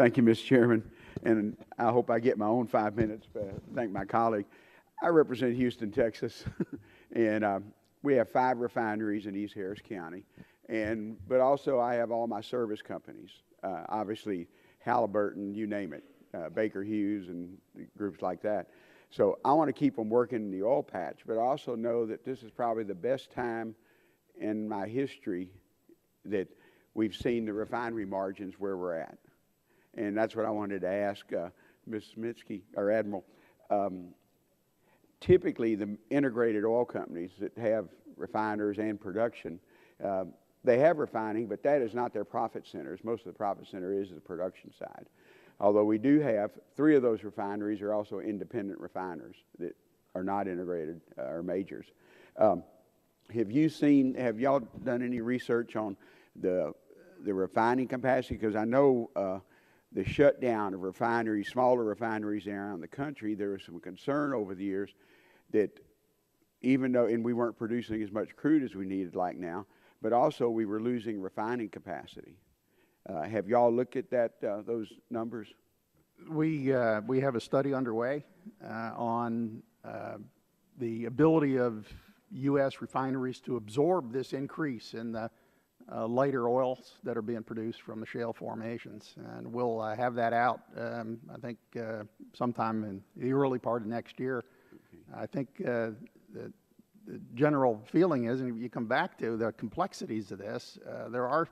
Thank you, Mr. Chairman, and I hope I get my own 5 minutes. Thank my colleague. I represent Houston, Texas, and we have 5 refineries in East Harris County, but also I have all my service companies, obviously Halliburton, you name it, Baker Hughes and groups like that. So I want to keep them working in the oil patch, but I also know that this is probably the best time in my history that we've seen the refinery margins where we're at. And that's what I wanted to ask Ms. Smitsky, or Admiral. Typically, the integrated oil companies that have refiners and production, they have refining, but that is not their profit centers. Most of the profit center is the production side. Although we do have 3 of those refineries are also independent refiners that are not integrated or majors. Have y'all done any research on the refining capacity? Because I know the shutdown of refineries, smaller refineries around the country, there was some concern over the years that even though, and we weren't producing as much crude as we needed like now, but also we were losing refining capacity. Have y'all looked at those numbers? We have a study underway on the ability of U.S. refineries to absorb this increase in the lighter oils that are being produced from the shale formations. And we'll have that out, I think, sometime in the early part of next year. I think the general feeling is, and if you come back to the complexities of this, there are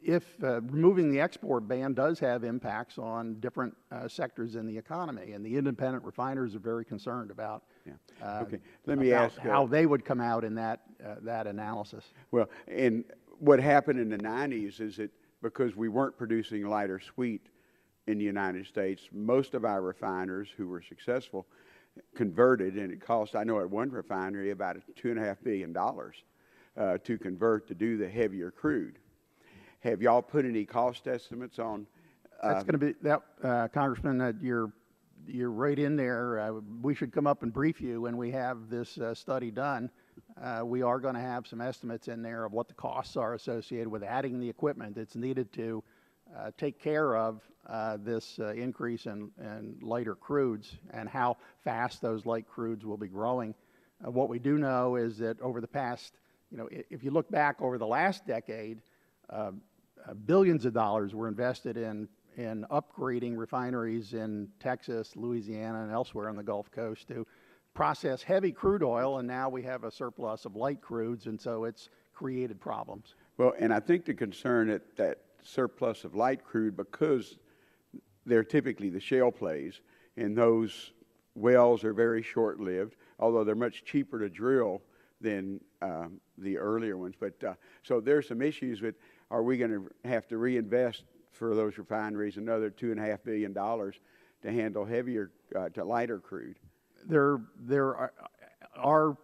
if removing the export ban does have impacts on different sectors in the economy, and the independent refiners are very concerned about Let me ask how they would come out in that analysis. Well, and what happened in the 90s is that because we weren't producing lighter sweet in the United States, most of our refiners who were successful converted, and it cost, I know at one refinery, about $2.5 billion to convert to do the heavier crude. Have y'all put any cost estimates on? That's going to be that, Congressman. You're right in there. We should come up and brief you when we have this study done. We are going to have some estimates in there of what the costs are associated with adding the equipment that's needed to take care of this increase in lighter crudes and how fast those light crudes will be growing. What we do know is that over the past, if you look back over the last decade, billions of dollars were invested in upgrading refineries in Texas, Louisiana, and elsewhere on the Gulf Coast to process heavy crude oil, and now we have a surplus of light crudes, and so it's created problems. Well, and I think the concern that surplus of light crude, because they're typically the shale plays, and those wells are very short-lived, although they're much cheaper to drill than the earlier ones. But so there's some issues with, are we going to have to reinvest for those refineries another $2.5 billion to handle heavier, to lighter crude? There are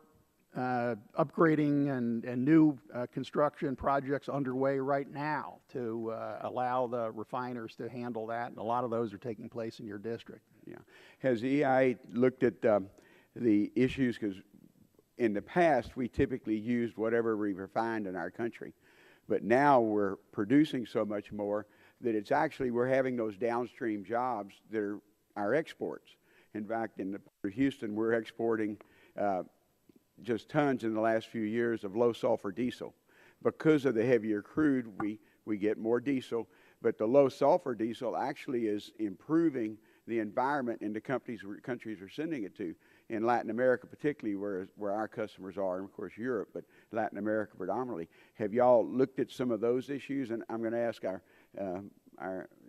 upgrading and new construction projects underway right now to allow the refiners to handle that, and a lot of those are taking place in your district. Yeah. Has EIA looked at the issues? Because in the past, we typically used whatever we refined in our country. But now we're producing so much more that it's actually, we're having those downstream jobs that are our exports. In fact, in the Port of Houston, we're exporting just tons in the last few years of low sulfur diesel. Because of the heavier crude, we get more diesel, but the low sulfur diesel actually is improving the environment in the countries we're sending it to. In Latin America particularly, where our customers are, and of course Europe, but Latin America predominantly. Have y'all looked at some of those issues? And I'm going to ask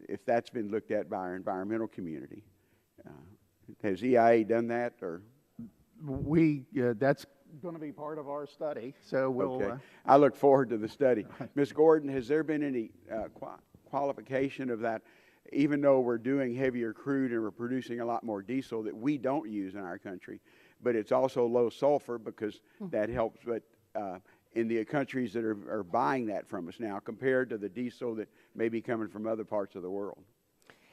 if that's been looked at by our environmental community. Has EIA done that, or? That's going to be part of our study, so we'll... Okay. I look forward to the study. Ms. Gordon, has there been any qualification of that, even though we're doing heavier crude and we're producing a lot more diesel that we don't use in our country, but it's also low sulfur because that helps, but in the countries that are buying that from us now compared to the diesel that may be coming from other parts of the world?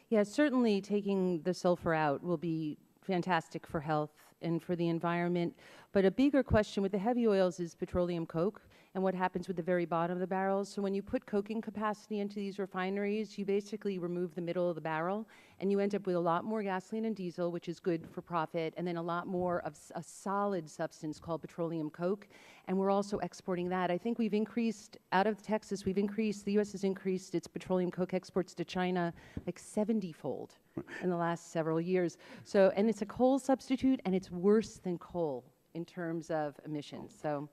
Yeah, certainly taking the sulfur out will be fantastic for health and for the environment. But a bigger question with the heavy oils is petroleum coke. and what happens with the very bottom of the barrels. So when you put coking capacity into these refineries, you basically remove the middle of the barrel, and you end up with a lot more gasoline and diesel, which is good for profit, and then a lot more of a solid substance called petroleum coke. And we're also exporting that. I think we've increased, out of Texas, the U.S. has increased its petroleum coke exports to China like 70-fold in the last several years. So, and it's a coal substitute, and it's worse than coal in terms of emissions. So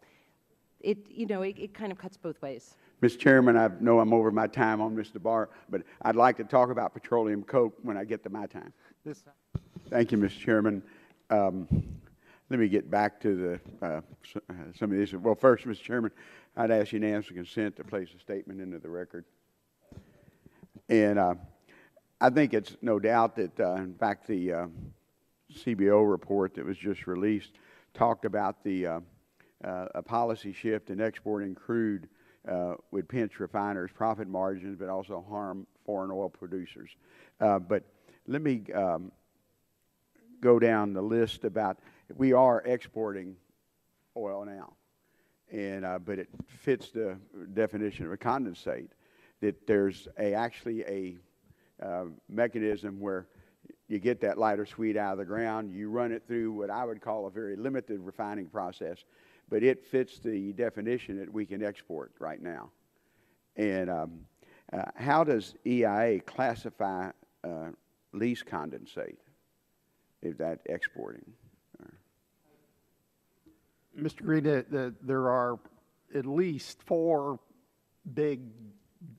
it kind of cuts both ways. Mr. Chairman, I know I'm over my time on Mr. Barr, but I'd like to talk about petroleum coke when I get to my time. Thank you, Mr. Chairman. Let me get back to some of these. Well, first, Mr. Chairman, I'd ask unanimous consent to place a statement into the record. And I think it's no doubt that, in fact, the CBO report that was just released talked about a policy shift in exporting crude would pinch refiners' profit margins, but also harm foreign oil producers. But let me go down the list about, we are exporting oil now, and but it fits the definition of a condensate, that there's actually a mechanism where you get that lighter sweet out of the ground, you run it through what I would call a very limited refining process, but it fits the definition that we can export right now. And how does EIA classify least condensate, if that exporting? Mr. Crude, there are at least 4 big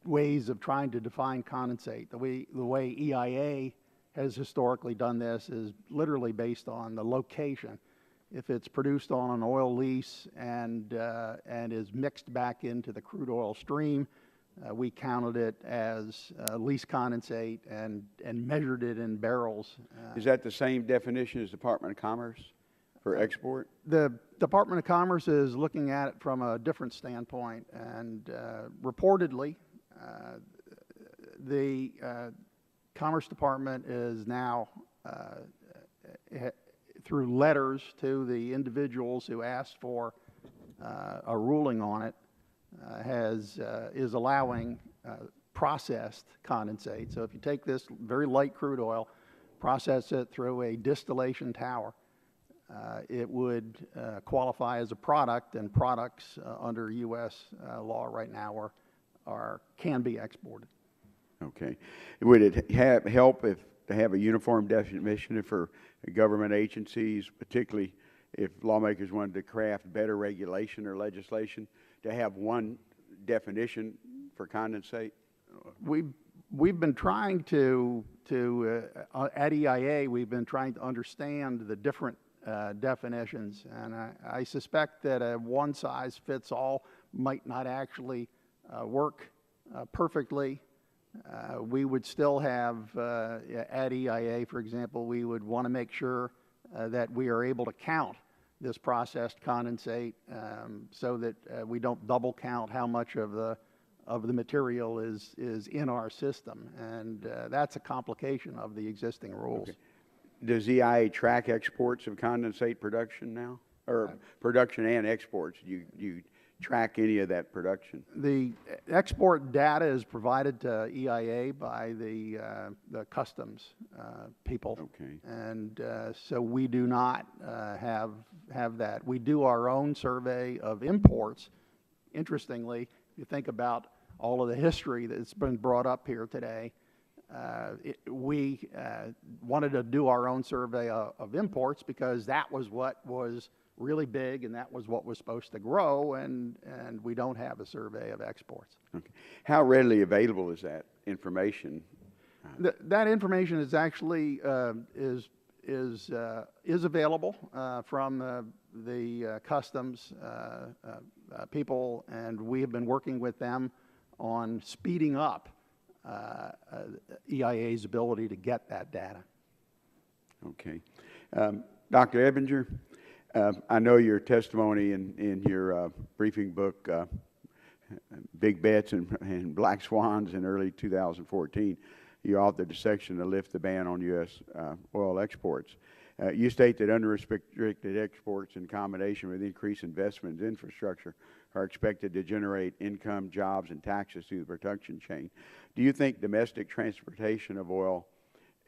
ways of trying to define condensate. The way EIA has historically done this is literally based on the location. If it's produced on an oil lease and is mixed back into the crude oil stream, we counted it as least condensate and measured it in barrels. Is that the same definition as Department of Commerce for export? The Department of Commerce is looking at it from a different standpoint, and reportedly, the Commerce Department is now, through letters to the individuals who asked for a ruling on it, is allowing processed condensate. So if you take this very light crude oil, process it through a distillation tower, it would qualify as a product, and products under U.S. law right now can be exported. Okay. Would it help to have a uniform definition for government agencies, particularly if lawmakers wanted to craft better regulation or legislation, to have one definition for condensate? We've been trying to at EIA, we've been trying to understand the different definitions, and I suspect that a one-size-fits-all might not actually work perfectly. We would still have, at EIA, for example, we would want to make sure that we are able to count this processed condensate so that we don't double count how much of the material is in our system, and that's a complication of the existing rules. Okay. Does EIA track exports of condensate production now, or production and exports? Do you track any of that production? The export data is provided to EIA by the customs people. Okay. And so we do not have that. We do our own survey of imports. Interestingly, if you think about all of the history that's been brought up here today, we wanted to do our own survey of imports because that was what was really big, and that was what was supposed to grow, and we don't have a survey of exports. Okay. How readily available is that information? That information is actually is available from the customs people, and we have been working with them on speeding up EIA's ability to get that data. Okay. Dr. Ebinger, I know your testimony in your briefing book, Big Bets and Black Swans, in early 2014, you authored a section to lift the ban on U.S. Oil exports. You state that unrestricted exports in combination with increased investment in infrastructure are expected to generate income, jobs, and taxes through the production chain. Do you think domestic transportation of oil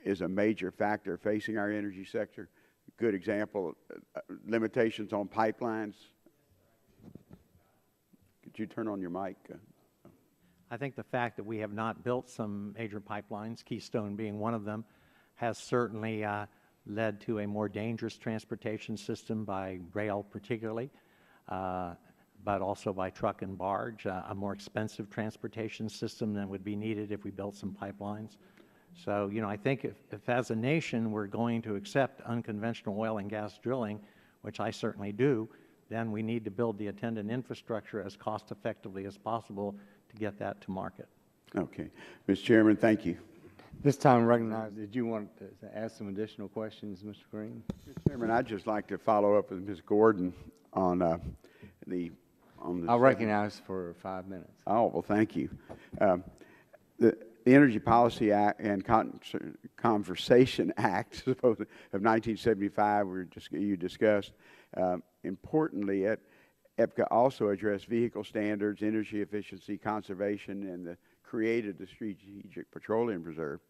is a major factor facing our energy sector? Good example, limitations on pipelines. Could you turn on your mic? I think the fact that we have not built some major pipelines, Keystone being one of them, has certainly led to a more dangerous transportation system by rail particularly, but also by truck and barge, a more expensive transportation system than would be needed if we built some pipelines. So, you know, I think if as a nation we're going to accept unconventional oil and gas drilling, which I certainly do, then we need to build the attendant infrastructure as cost effectively as possible to get that to market. Okay. Mr. Chairman, thank you. This time recognize, did you want to ask some additional questions, Mr. Green? Mr. Chairman, I'd just like to follow up with Ms. Gordon on the I'll recognize for 5 minutes. Oh, well, thank you. The Energy Policy Act and Conversation Act of 1975, you discussed. Importantly, EPCA also addressed vehicle standards, energy efficiency, conservation, and created the Strategic Petroleum Reserve.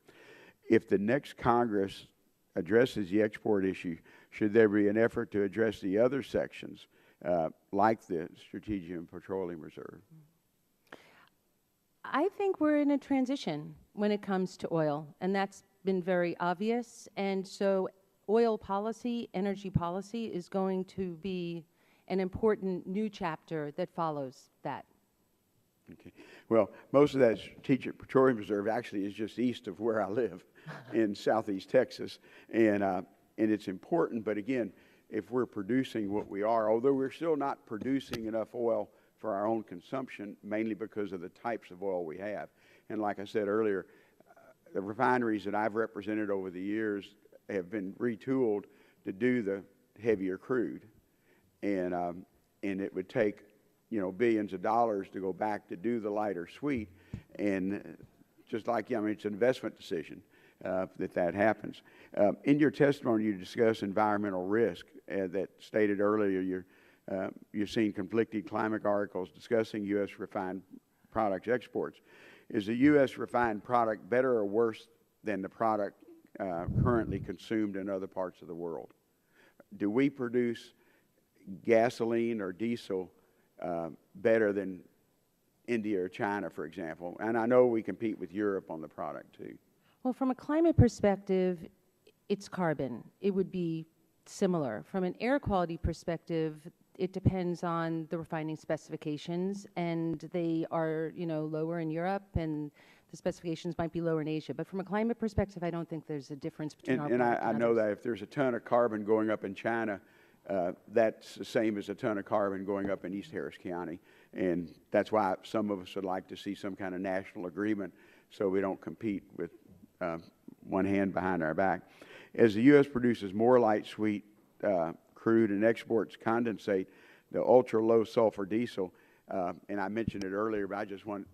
If the next Congress addresses the export issue, should there be an effort to address the other sections, like the Strategic Petroleum Reserve? I think we're in a transition when it comes to oil, and that's been very obvious. And so oil policy, energy policy is going to be an important new chapter that follows that. Okay. Well, most of that Strategic Petroleum Reserve actually is just east of where I live in southeast Texas. And it's important, but again, if we're producing what we are, although we're still not producing enough oil for our own consumption, mainly because of the types of oil we have. And like I said earlier, the refineries that I've represented over the years have been retooled to do the heavier crude. And it would take, you know, billions of dollars to go back to do the lighter sweet. And just like, I mean, it's an investment decision that happens. In your testimony, you discuss environmental risk that stated earlier you've seen conflicting climate articles discussing U.S. refined products exports. Is the U.S. refined product better or worse than the product currently consumed in other parts of the world? Do we produce gasoline or diesel better than India or China, for example? And I know we compete with Europe on the product too. Well, from a climate perspective, it's carbon. It would be similar. From an air quality perspective, it depends on the refining specifications, and they are, you know, lower in Europe, and the specifications might be lower in Asia. But from a climate perspective, I don't think there's a difference between our product I and know others. that if there's a ton of carbon going up in China, that's the same as a ton of carbon going up in East Harris County. And that's why some of us would like to see some kind of national agreement so we don't compete with one hand behind our back. As the U.S. produces more light sweet crude and exports condensate, the ultra-low sulfur diesel, and I mentioned it earlier, but I just want,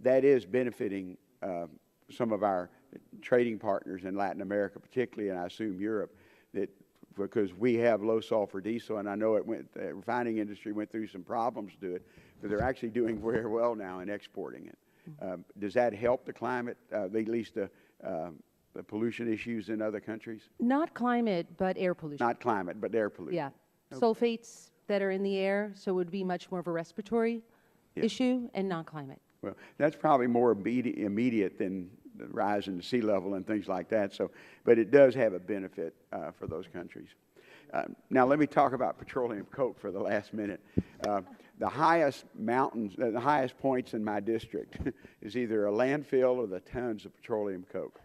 that is benefiting some of our trading partners in Latin America, particularly, and I assume Europe, that because we have low sulfur diesel, and I know the refining industry went through some problems to it, but they're actually doing very well now in exporting it. Does that help the climate, at least the pollution issues in other countries? Not climate, but air pollution. Not climate, but air pollution. Yeah. Okay. Sulfates that are in the air, so it would be much more of a respiratory Yeah. issue and not climate. Well, that's probably more immediate than the rise in the sea level and things like that. So, but it does have a benefit for those countries. Now, let me talk about petroleum coke for the last minute. The highest mountains, the highest points in my district is either a landfill or the tons of petroleum coke,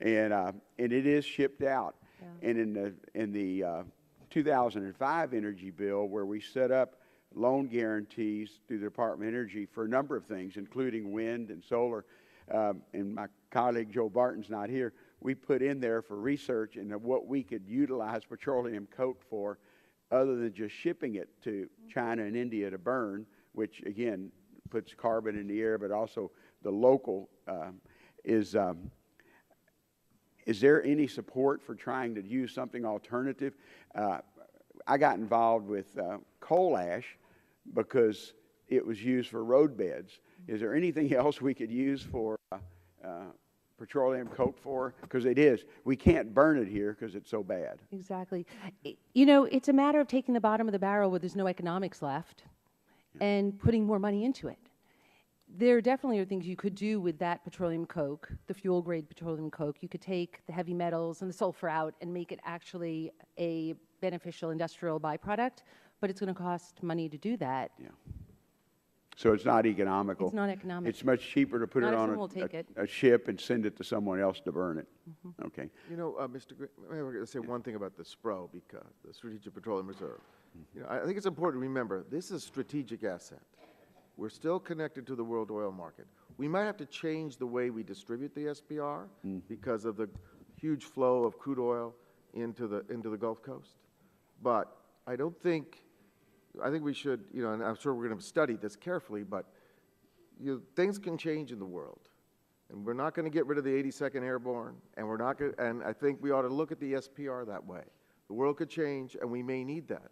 and it is shipped out. Yeah. And in the 2005 energy bill, where we set up loan guarantees through the Department of Energy for a number of things, including wind and solar, and my colleague Joe Barton's not here, we put in there for research into what we could utilize petroleum coke for other than just shipping it to China and India to burn, which again puts carbon in the air, but also the local is there any support for trying to use something alternative? I got involved with coal ash because it was used for road beds. Is there anything else we could use for petroleum coke for? Because it is. We can't burn it here because it's so bad. Exactly. You know, it's a matter of taking the bottom of the barrel where there's no economics left and putting more money into it. There definitely are things you could do with that petroleum coke, the fuel grade petroleum coke. You could take the heavy metals and the sulfur out and make it actually a beneficial industrial byproduct, but it's going to cost money to do that. Yeah. So it's not economical. It's not economic. It's much cheaper to put Not it if on someone will take it. a ship and send it to someone else to burn it. Okay. You know, Mr. Green, maybe we're going to say one thing about the SPRO, because the Strategic Petroleum Reserve. You know, I think it's important to remember this is a strategic asset. We're still connected to the world oil market. We might have to change the way we distribute the SPR because of the huge flow of crude oil into the Gulf Coast. But I think we should, you know, and I'm sure we're going to study this carefully, but things can change in the world. And we're not going to get rid of the 82nd Airborne, and we're not going, and I think we ought to look at the SPR that way. The world could change, and we may need that.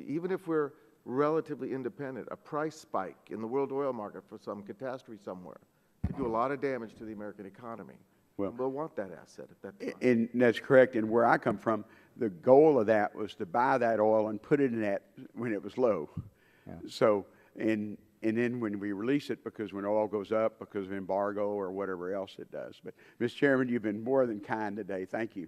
Even if we're relatively independent, a price spike in the world oil market for some catastrophe somewhere could do a lot of damage to the American economy. Well, we'll want that asset at that time. And that's correct. And where I come from, the goal of that was to buy that oil and put it in that when it was low. Yeah. So, and then when we release it, because when oil goes up because of embargo or whatever else it does. But, Mr. Chairman, you've been more than kind today. Thank you.